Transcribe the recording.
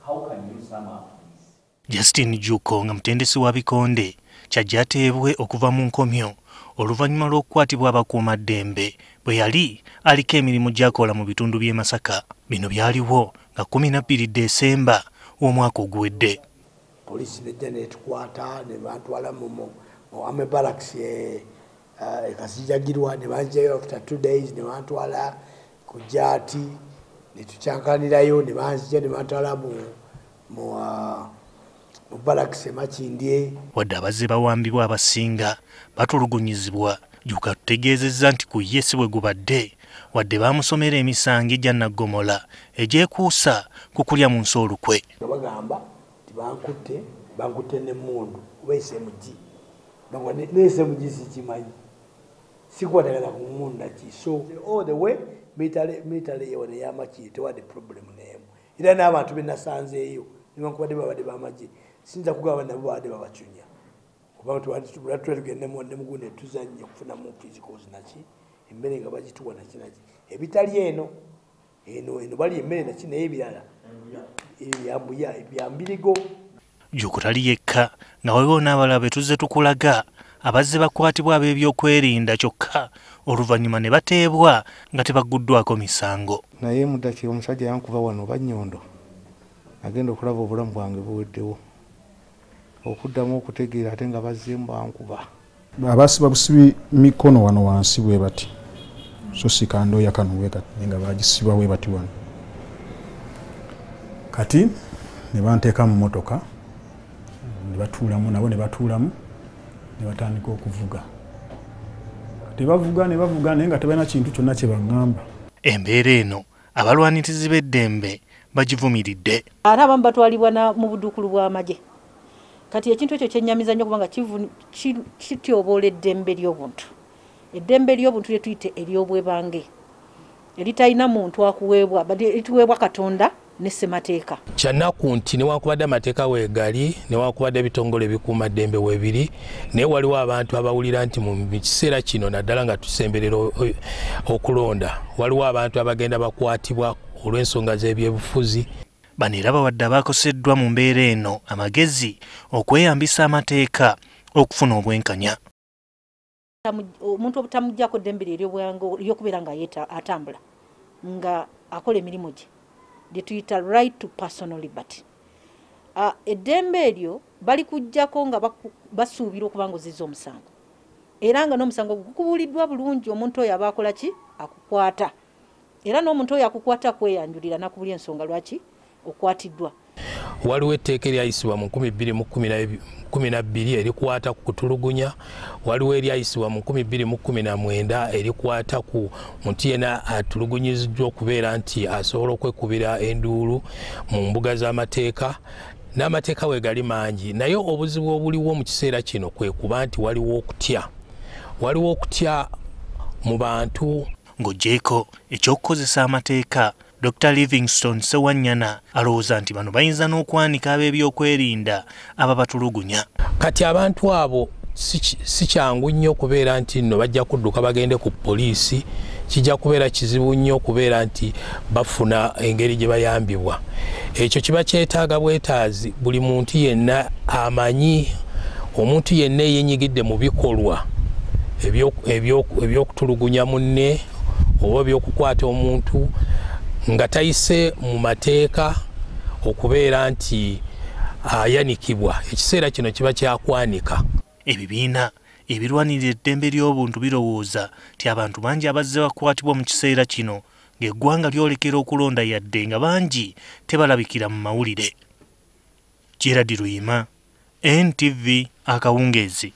How can you sum up this? Justin Juko nga mutendesi wa bikonde kyajjateebwe okuva mu nkomyo oluvannyuma lw'okukwatibwa abakuumaddembe bwe yali aliko emirimu gy'akola mu bitundu by'e Masaka. Bino byaliwo nga 12 Desemba omwaka oguwedde. Poliisi nejja netukwata ne bantwala mu Army Barracks Kasijagirwa ne banjayo after 2 days ne bantwala ku gav't ne tucyankanirayo ne banzija ne bantwala mu Barracks Makindye. Wadde abazze bawambibwa abasinga batulugunyizibwa Juka tutegeezezza nti ku ye si bwe gubadde wadde bamusomera emisango egya naggomola egyekuusa ku kulya mu nsi olukwe. Bagamba nti bankutte n'emmundu oba esemugi n'esemugi sikimanyi sikwatagala ku mmundu naki so all the way military yone y'amagye tewali problem n'emu era n'abantu be nasanzeeyo newankubadde babadde b'amagye sinza kugamba nabo babadde babacunya kubanga tugende mu ne tuzanye okufunamu physicals naki emmere nga bagituwa naki ebitali eno bali emmere naki naye ebirala ebyambirigo. Jukutali yekka nga waliwo n'abalala be tuzze tukulaga abazze bakwatibwa ab'ebyokwerinda kyokka oluvannyuma ne bateebwa nga tebagguddwako misango. Naye muddakiro omusajja yankuva wano Bannyondo agenda okulaba obulamu bwange buweddewo okuddamu okutegeera ate nga bazzeemu bankuba. Abasiba busibi mikono wano wansi bwe bati so sikandooya kano bwe kati nga bagisiba bwe bati wano kati ne banteeka mu motoka ne batuulamu nabo ne batuulamu ne batandika okuvuga kati bavuga naye nga tebalina kintu kyonna kye baŋŋamba. Embeera eno abalwanirizi b'eddembe bagivumiridde. Ate abamu batwalibwa mu buduukulu bw'amagye kati ekintu ekyo kyennyamiza nnyo kubanga kityoboola eddembe ly'obuntu. Eddembe ly'obuntu lye tuyite ery'obwebange eritalina muntu akuweebwa badde erituweebwa Katonda ne ssemateeka. Kyanaku nti newankubadde amateeka weegali newankubadde ebitongole ebikuuma ddembe weebiri naye waliwo abantu abawulira nti mu kiseera kino naddala nga tusemberera okulonda waliwo abantu abagenda bakwatibwa olw'ensonga z'ebyebufuzi. Bano era bawadde abakoseddwa mu mbeera eno amagezi okweyambisa amateeka okufuna obwenkanya. Omuntu obutamuggyako ddembe ery'okubeera nga atambula nga akola emirimu gye lye tuyita right to personal liberty. Eddembe eryo bali kujjako nga basuubira okuba nga ozizza omusango era nga n'omusango gukubuuliddwa bulungi omuntu oyo aba akola ki akukwata era n'omuntu oyo akukwata kweyanjulira nakubuli ensonga lwaki okwatiddwa. Waliwo etteeka eryayisibwa mu 2012 erikwata ku kutulugunya, waliwo eryayisibwa mu 2019 erikwata ku muntu yenna atulugunyiziddwa okubeera nti asobola okwekubira enduulu mu mbuga z'amateeka. N'amateeka weegali mangi naye obuzibu obuliwo mu kiseera kino kwe kuba nti waliwo okutya mu bantu. Ng'oggyeko ekyokukozesa amateeka, Dr. Livingstone Sewanyana alowooza nti bano bayinza n'okwanika ab'ebyokwerinda ababatulugunya. Kati abantu abo si kyangu nnyo okubeera nti nno bajja kudduka bagende ku poliisi, kijja kubeera kizibu nnyo okubeera nti bafuna engeri gye bayambibwa. Ekyo kiba kyetaaga bwetaazi buli muntu yenna amanyi, omuntu yenna yenyigidde mu bikolwa ebyokutulugunya munne oba ebyokukwata omuntu nga tayise mu mateeka okubeera nti ayanikibwa. Ekiseera kino kiba kyakwanika. Ebibiina ebirwanirira eddembe ly'obuntu birowooza nti abantu bangi abazze bakwatibwa mu kiseera kino ng'eggwanga lyolekera okulonda yadde nga bangi tebalabikira mu mawulire. Gerard Luyima, NTV Akawungeezi.